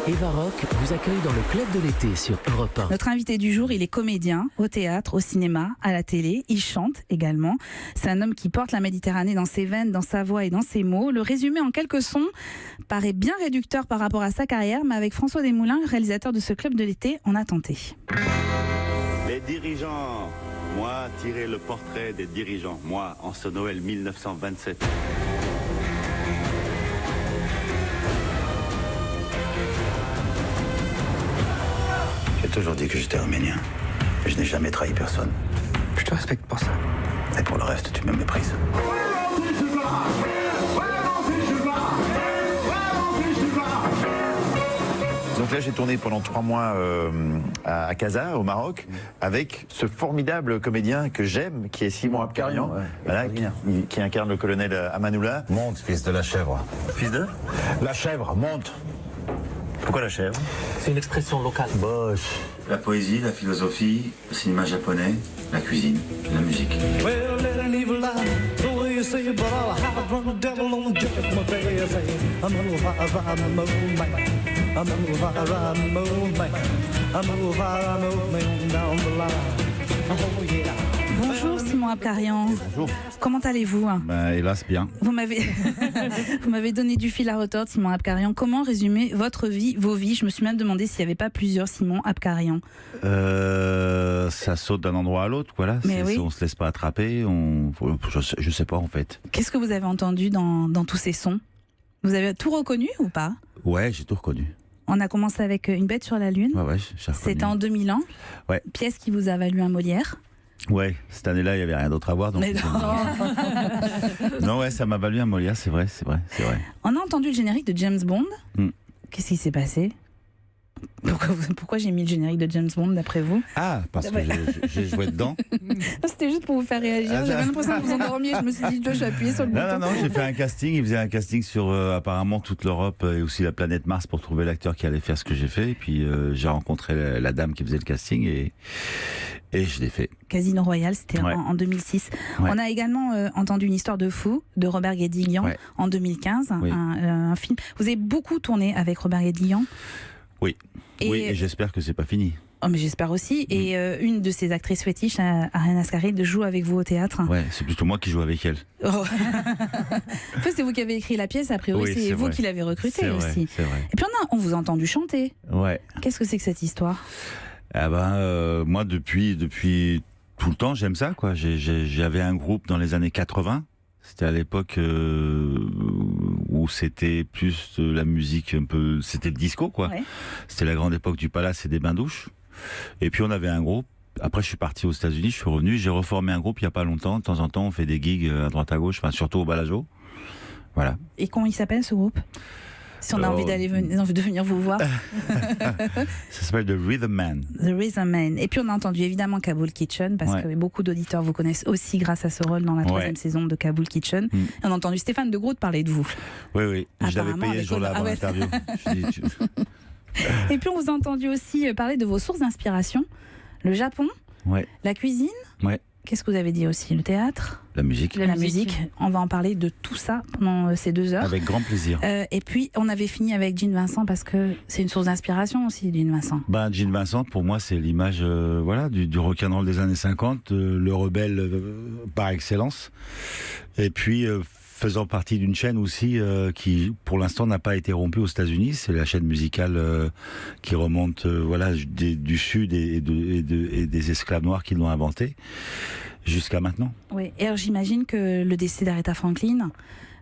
Eva Rock vous accueille dans le club de l'été sur Europe 1. Notre invité du jour, il est comédien au théâtre, au cinéma, à la télé. Il chante également. C'est un homme qui porte la Méditerranée dans ses veines, dans sa voix et dans ses mots. Le résumé en quelques sons paraît bien réducteur par rapport à sa carrière, mais avec François Desmoulins, réalisateur de ce club de l'été, on a tenté. Les dirigeants, moi, tirer le portrait des dirigeants, moi, en ce Noël 1927. J'ai toujours dit que j'étais arménien. Et je n'ai jamais trahi personne. Je te respecte pour ça. Et pour le reste, tu me méprises. Donc là, j'ai tourné pendant 3 mois à Casa, au Maroc, avec ce formidable comédien que j'aime, qui est Simon Abkarian, voilà, qui incarne le colonel Amanoula. Monte, fils de la chèvre. Fils de La chèvre, monte. Pourquoi la chèvre? C'est une expression locale. Boche. La poésie, la philosophie, le cinéma japonais, la cuisine, la musique. Well, let an evil lie, the way you say, but I'll have a drunk devil on judgment day. You say, I'm a fire, I'm a moonman. I'm a fire, I'm a moonman. I'm a fire, I'm a moonman down the line. Oh yeah. Bonjour Simon Abkarian. Bonjour. Comment allez-vous? Hélas, bien. Vous m'avez donné du fil à retordre, Simon Abkarian. Comment résumer votre vie, vos vies? Je me suis même demandé s'il n'y avait pas plusieurs Simon Abkarian. Ça saute d'un endroit à l'autre, voilà. Mais oui. On se laisse pas attraper. Je sais pas en fait. Qu'est-ce que vous avez entendu dans tous ces sons? Vous avez tout reconnu ou pas? Ouais, j'ai tout reconnu. On a commencé avec Une bête sur la lune. Ouais, j'ai reconnu. C'était en 2001. Ouais. Pièce qui vous a valu un Molière. Ouais, cette année-là, il y avait rien d'autre à voir. Donc Mais non. non, ouais, ça m'a valu un Molière, c'est vrai. On a entendu le générique de James Bond. Qu'est-ce qui s'est passé? Pourquoi j'ai mis le générique de James Bond d'après vous? Ah, parce que j'ai joué dedans. Non, c'était juste pour vous faire réagir. J'avais l'impression que vous endormiez. Je me suis dit, je vais appuyer sur le bouton. Non, j'ai fait un casting. Il faisait un casting sur apparemment toute l'Europe et aussi la planète Mars pour trouver l'acteur qui allait faire ce que j'ai fait. Et puis j'ai rencontré la dame qui faisait le casting et je l'ai fait. Casino Royale, c'était Ouais. en 2006. Ouais. On a également entendu Une histoire de fou de Robert Guédiguian en 2015, Oui. un film. Vous avez beaucoup tourné avec Robert Guédiguian. Oui. Et j'espère que c'est pas fini. Oh, mais j'espère aussi. Et une de ses actrices fétiches, Ariane Ascaride, joue avec vous au théâtre. Ouais, c'est plutôt moi qui joue avec elle. Oh. En fait, c'est vous qui avez écrit la pièce, a priori, Oui, c'est c'est vous vrai. qui l'avez recrutée aussi. C'est vrai. Et puis on vous a entendu chanter. Ouais. Qu'est-ce que c'est que cette histoire? Ah moi depuis tout le temps j'aime ça quoi. J'avais un groupe dans les années 80. C'était à l'époque où c'était plus de la musique un peu, c'était le disco quoi. Ouais. C'était la grande époque du Palace et des bains-douches. Et puis on avait un groupe. Après je suis parti aux États-Unis, je suis revenu, j'ai reformé un groupe il y a pas longtemps. De temps en temps on fait des gigs à droite à gauche, enfin surtout au Balazo. Voilà. Et comment il s'appelle ce groupe? Si on a envie de venir vous voir. Ça s'appelle The Rhythm Man. The Rhythm Man. Et puis on a entendu évidemment Kaboul Kitchen, parce que beaucoup d'auditeurs vous connaissent aussi grâce à ce rôle dans la 3e saison de Kaboul Kitchen. Et on a entendu Stéphane de Groot parler de vous. Oui. Je l'avais Apparemment, payé ce jour-là avant l'interview. Et puis on vous a entendu aussi parler de vos sources d'inspiration. Le Japon, la cuisine. Ouais. Qu'est-ce que vous avez dit aussi? Le théâtre? La musique. La musique. On va en parler de tout ça pendant ces 2 heures. Avec grand plaisir. Et puis, on avait fini avec Gene Vincent parce que c'est une source d'inspiration aussi, Gene Vincent. Gene Vincent, pour moi, c'est l'image du rock'n'roll des années 50, le rebelle par excellence. Et puis, faisant partie d'une chaîne aussi qui, pour l'instant, n'a pas été rompue aux États-Unis. C'est la chaîne musicale qui remonte du Sud et des esclaves noirs qui l'ont inventée. Jusqu'à maintenant. Oui, et alors j'imagine que le décès d'Aretha Franklin,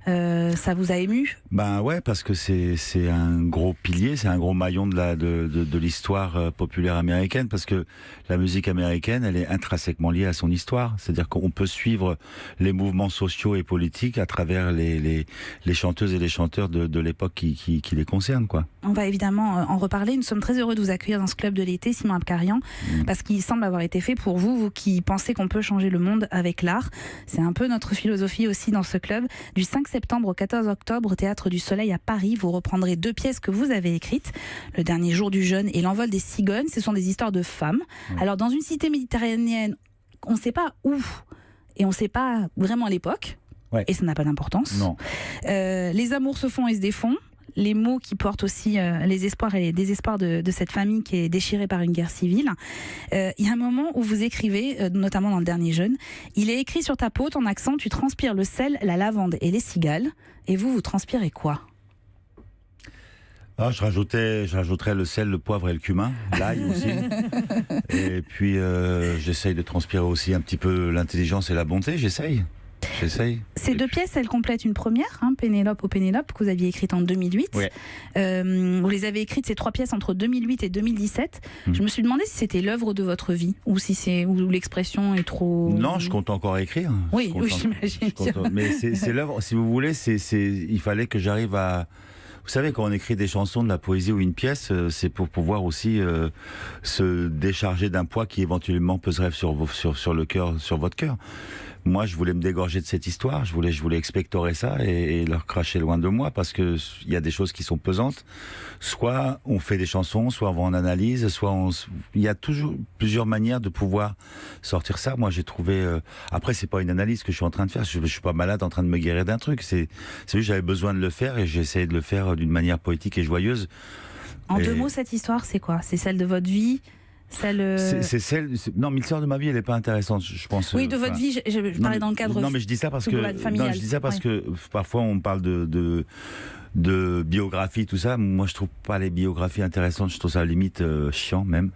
ça vous a ému? Ouais, parce que c'est un gros pilier, c'est un gros maillon de l'histoire populaire américaine, parce que la musique américaine, elle est intrinsèquement liée à son histoire. C'est-à-dire qu'on peut suivre les mouvements sociaux et politiques à travers les chanteuses et les chanteurs de l'époque qui les concernent, quoi. On va évidemment en reparler. Nous sommes très heureux de vous accueillir dans ce club de l'été, Simon Abkarian, parce qu'il semble avoir été fait pour vous, vous qui pensez qu'on peut changer le monde avec l'art. C'est un peu notre philosophie aussi dans ce club. Du 5 septembre au 14 octobre, au Théâtre du Soleil à Paris, vous reprendrez 2 pièces que vous avez écrites, Le Dernier jour du jeûne et L'envol des cigognes. Ce sont des histoires de femmes. Alors, dans une cité méditerranéenne, on ne sait pas où et on ne sait pas vraiment l'époque. Et ça n'a pas d'importance. Non. Les amours se font et se défont. les mots qui portent aussi les espoirs et les désespoirs de cette famille qui est déchirée par une guerre civile. Il y a un moment où vous écrivez, notamment dans le dernier Jeûne, il est écrit sur ta peau, ton accent, tu transpires le sel, la lavande et les cigales. Et vous transpirez quoi ? Je rajouterais le sel, le poivre et le cumin, l'ail aussi. Et puis j'essaye de transpirer aussi un petit peu l'intelligence et la bonté, j'essaye. Ces deux pièces, elles complètent une première, Pénélope au Pénélope, que vous aviez écrite en 2008. Ouais. Vous les avez écrites, ces 3 pièces, entre 2008 et 2017. Je me suis demandé si c'était l'œuvre de votre vie, ou si ou l'expression est trop... Non, je compte encore écrire. Oui, j'imagine. Mais c'est l'œuvre, si vous voulez, il fallait que j'arrive à... Vous savez, quand on écrit des chansons, de la poésie ou une pièce, c'est pour pouvoir aussi se décharger d'un poids qui éventuellement peserait sur le cœur, sur votre cœur. Moi, je voulais me dégorger de cette histoire. Je voulais expectorer ça et leur cracher loin de moi parce que il y a des choses qui sont pesantes. Soit on fait des chansons, soit on va en analyse, il y a toujours plusieurs manières de pouvoir sortir ça. Moi, j'ai trouvé. Après, c'est pas une analyse que je suis en train de faire. Je suis pas malade en train de me guérir d'un truc. C'est juste que j'avais besoin de le faire et j'ai essayé de le faire d'une manière poétique et joyeuse. En 2 mots, cette histoire, c'est quoi ? C'est celle de votre vie ? Non, mais l'histoire de ma vie, elle n'est pas intéressante, je pense. Oui, de votre vie, je parlais dans le cadre. Non, mais je dis ça parce que parfois on parle de biographie, tout ça. Moi, je trouve pas les biographies intéressantes. Je trouve ça à la limite chiant même.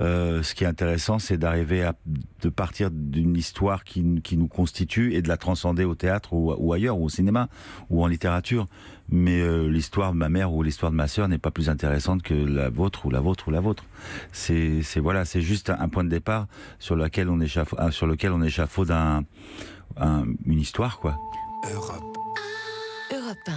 Ce qui est intéressant, c'est de partir d'une histoire qui nous constitue et de la transcender au théâtre ou ailleurs, ou au cinéma, ou en littérature. Mais l'histoire de ma mère ou l'histoire de ma sœur n'est pas plus intéressante que la vôtre ou la vôtre ou la vôtre. C'est juste un point de départ sur lequel on échafaude une histoire, quoi. Europe 1.